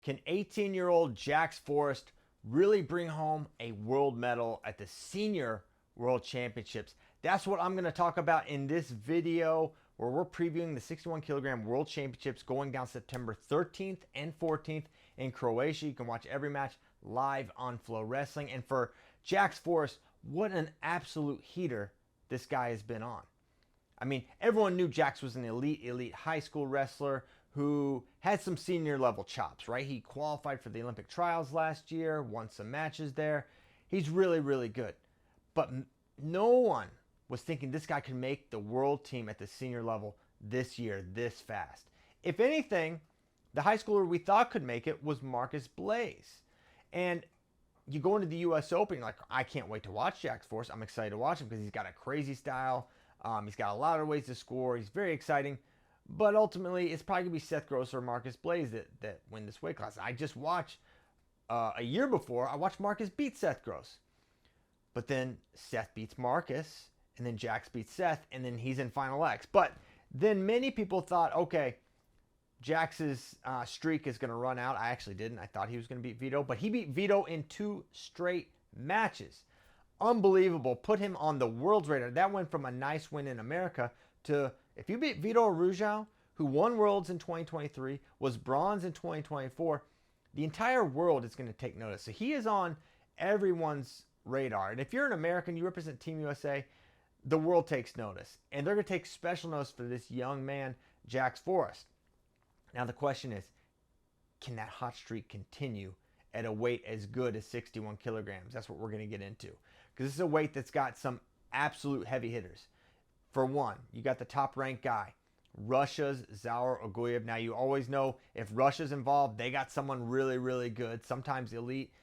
Can 18-year-old Jax Forrest really bring home a world medal at the Senior World Championships? That's what I'm going to talk about in this video where we're previewing the 61 kilogram World Championships going down September 13th and 14th in Croatia. You can watch every match live on FloWrestling. And for Jax Forrest, what an absolute heater this guy has been on. I mean, everyone knew Jax was an elite high school wrestler who had some senior level chops, right? He qualified for the Olympic trials last year, won some matches there. He's really good. But no one was thinking this guy could make the world team at the senior level this year, this fast. If anything, the high schooler we thought could make it was Marcus Blaze. And you go into the U.S. Open, you're like, I can't wait to watch Jax Forrest. I'm excited to watch him because he's got a crazy style. He's got a lot of ways to score. He's very exciting. But ultimately, it's probably going to be Seth Gross or Marcus Blaze that win this weight class. I just watched, a year before, I watched Marcus beat Seth Gross. But then Seth beats Marcus, and then Jax beats Seth, and then he's in Final X. But then many people thought, okay, Jax's streak is going to run out. I actually didn't. I thought he was going to beat Vito, but he beat Vito in 2 straight matches. Unbelievable. Put him on the world's radar. That went from a nice win in America to, if you beat Vito Arujau, who won Worlds in 2023, was bronze in 2024, the entire world is going to take notice. So he is on everyone's radar. And if you're an American, you represent Team USA, the world takes notice. And they're going to take special notice for this young man, Jax Forrest. Now the question is, can that hot streak continue at a weight as good as 61 kilograms? That's what we're going to get into. Because this is a weight that's got some absolute heavy hitters. For one, you got the top-ranked guy, Russia's Zaur Oguyev. Now, you always know if Russia's involved, they got someone really good, sometimes elite.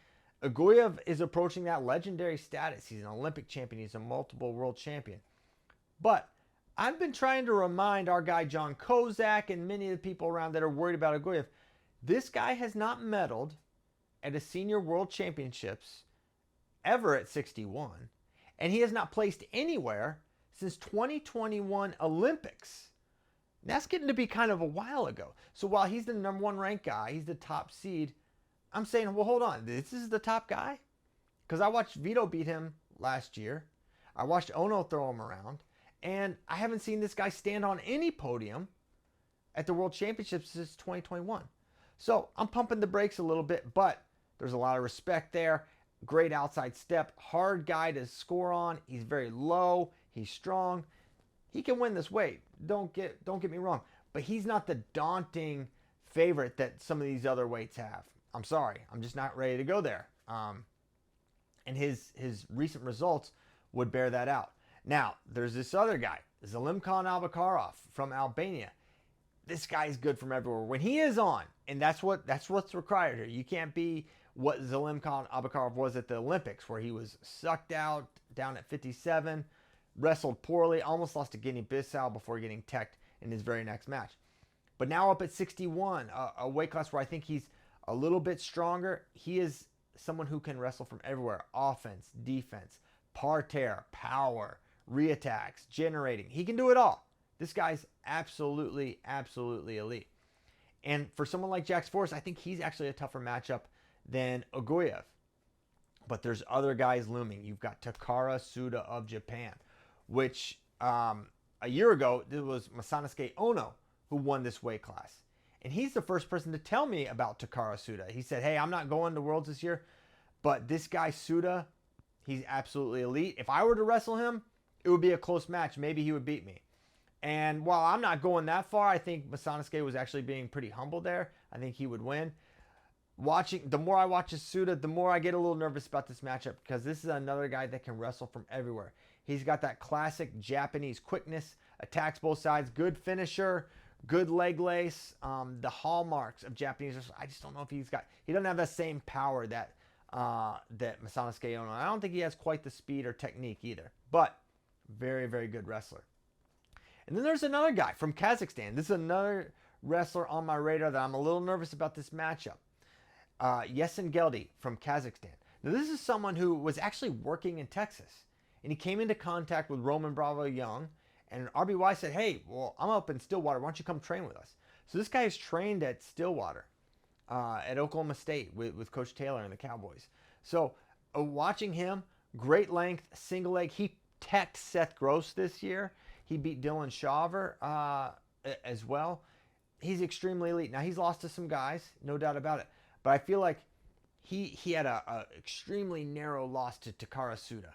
Oguyev is approaching that legendary status. He's an Olympic champion. He's a multiple world champion. But I've been trying to remind our guy John Kozak and many of the people around that are worried about Oguyev, this guy has not medaled at a Senior World Championships ever at 61, and he has not placed anywhere since 2021 Olympics. That's getting to be kind of a while ago. So while he's the number 1 ranked guy, he's the top seed, I'm saying, well, hold on, this is the top guy? Because I watched Vito beat him last year. I watched Ono throw him around, and I haven't seen this guy stand on any podium at the World Championships since 2021. So I'm pumping the brakes a little bit, but there's a lot of respect there. Great outside step, hard guy to score on. He's very low. He's strong. He can win this weight. Don't get me wrong, but he's not the daunting favorite that some of these other weights have. I'm sorry, I'm just not ready to go there. And his recent results would bear that out. Now, there's this other guy, Zalimkhan Abakarov from Albania. This guy's good from everywhere. When he is on, and that's what's required here. You can't be what Zalimkhan Abakarov was at the Olympics, where he was sucked out down at 57, wrestled poorly, almost lost to Guinea-Bissau before getting teched in his very next match. But now up at 61, a weight class where I think he's a little bit stronger. He is someone who can wrestle from everywhere. Offense, defense, parterre, power, reattacks, generating. He can do it all. This guy's absolutely elite. And for someone like Jax Forrest, I think he's actually a tougher matchup than Oguyev. But there's other guys looming. You've got Takara Suda of Japan, which a year ago, it was Masanosuke Ono who won this weight class. And he's the first person to tell me about Takara Suda. He said, hey, I'm not going to Worlds this year, but this guy Suda, he's absolutely elite. If I were to wrestle him, it would be a close match. Maybe he would beat me. And while I'm not going that far, I think Masanosuke was actually being pretty humble there. I think he would win. The more I watch Suda, the more I get a little nervous about this matchup because this is another guy that can wrestle from everywhere. He's got that classic Japanese quickness, attacks both sides, good finisher, good leg lace, the hallmarks of Japanese wrestling. I just don't know if he doesn't have that same power that Masanosuke Ono. I don't think he has quite the speed or technique either, but very good wrestler. And then there's another guy from Kazakhstan. This is another wrestler on my radar that I'm a little nervous about this matchup. Yesen Geldi from Kazakhstan. Now this is someone who was actually working in Texas, and he came into contact with Roman Bravo Young, and RBY said, hey, well, I'm up in Stillwater. Why don't you come train with us? So this guy is trained at Stillwater. at Oklahoma State with Coach Taylor and the Cowboys. So watching him, great length, single leg. He teched Seth Gross this year. He beat Dylan Shaver as well. He's extremely elite. Now, he's lost to some guys, no doubt about it. But I feel like he had a extremely narrow loss to Takara Suda.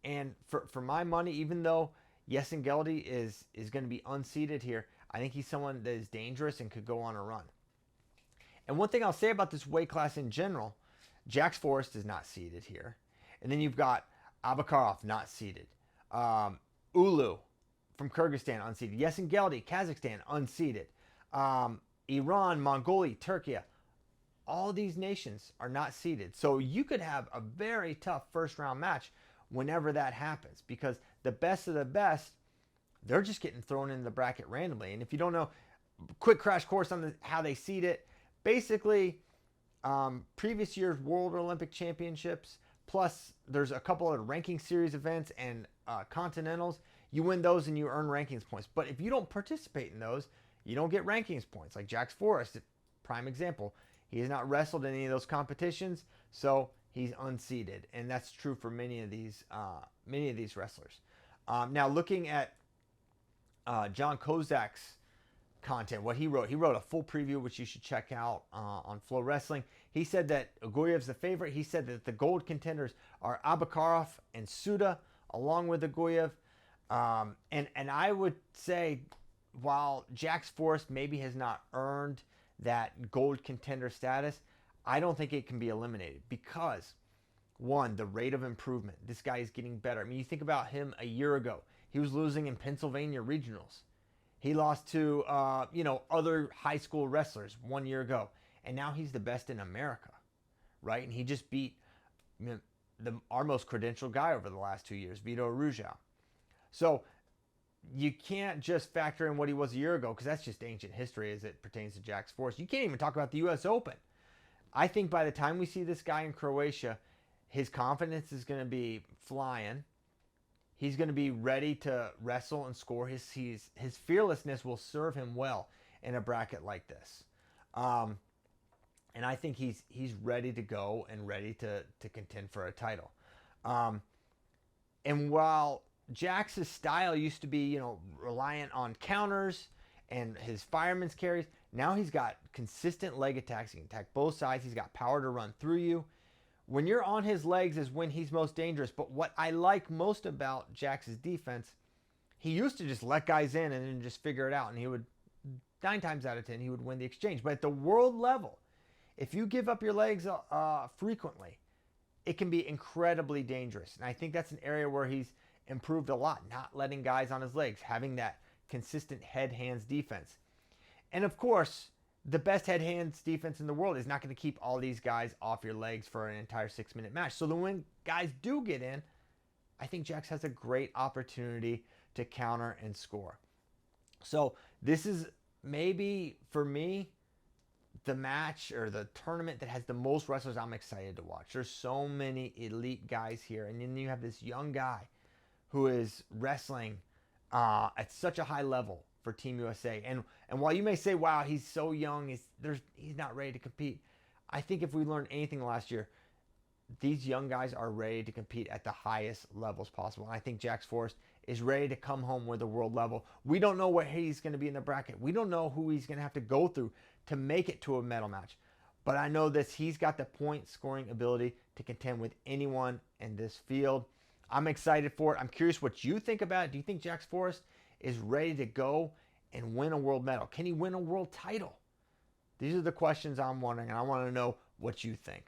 And for my money, even though Yesin Geldy is going to be unseeded here, I think he's someone that is dangerous and could go on a run. And one thing I'll say about this weight class in general, Jax Forrest is not seeded here. And then you've got Abakarov not seeded. Ulu from Kyrgyzstan unseeded. Yesin Geldy, Kazakhstan unseeded. Iran, Mongolia, Turkey. All these nations are not seeded. So you could have a very tough first round match whenever that happens, because the best of the best, they're just getting thrown in the bracket randomly. And if you don't know, quick crash course on how they seed it. Basically, previous year's World Olympic Championships, plus there's a couple of ranking series events and continentals. You win those and you earn rankings points. But if you don't participate in those, you don't get rankings points. Like Jax Forrest, prime example. He has not wrestled in any of those competitions, so he's unseeded, and that's true for many of these wrestlers. Now, looking at John Kozak's content, what he wrote a full preview, which you should check out on FloWrestling. He said that Ugoyev's the favorite. He said that the gold contenders are Abakarov and Suda, along with Ugoyev. And I would say, while Jax Forrest maybe has not earned that gold contender status, I don't think it can be eliminated because, one, the rate of improvement. This guy is getting better. I mean, you think about him a year ago. He was losing in Pennsylvania regionals. He lost to, other high school wrestlers 1 year ago. And now he's the best in America, right? And he just beat our most credentialed guy over the last 2 years, Vito Arujau. So you can't just factor in what he was a year ago, because that's just ancient history as it pertains to Jax Forrest. You can't even talk about the U.S. Open. I think by the time we see this guy in Croatia, his confidence is going to be flying. He's going to be ready to wrestle and score. His fearlessness will serve him well in a bracket like this. And I think he's ready to go and ready to contend for a title. And while Jax's style used to be, reliant on counters and his fireman's carries, now he's got consistent leg attacks. He can attack both sides. He's got power to run through you. When you're on his legs is when he's most dangerous. But what I like most about Jax's defense, he used to just let guys in and then just figure it out. And he would, 9 times out of 10, he would win the exchange. But at the world level, if you give up your legs frequently, it can be incredibly dangerous. And I think that's an area where he's improved a lot, not letting guys on his legs, having that consistent head-hands defense. And of course, the best head-hands defense in the world is not going to keep all these guys off your legs for an entire 6-minute match. So then when guys do get in, I think Jax has a great opportunity to counter and score. So this is maybe, for me, the match or the tournament that has the most wrestlers I'm excited to watch. There's so many elite guys here. And then you have this young guy who is wrestling at such a high level for Team USA. And while you may say, wow, he's so young, he's not ready to compete. I think if we learned anything last year, these young guys are ready to compete at the highest levels possible. And I think Jax Forrest is ready to come home with a world level. We don't know where he's going to be in the bracket. We don't know who he's going to have to go through to make it to a medal match. But I know that he's got the point scoring ability to contend with anyone in this field. I'm excited for it. I'm curious what you think about it. Do you think Jax Forrest is ready to go and win a world medal? Can he win a world title? These are the questions I'm wondering, and I want to know what you think.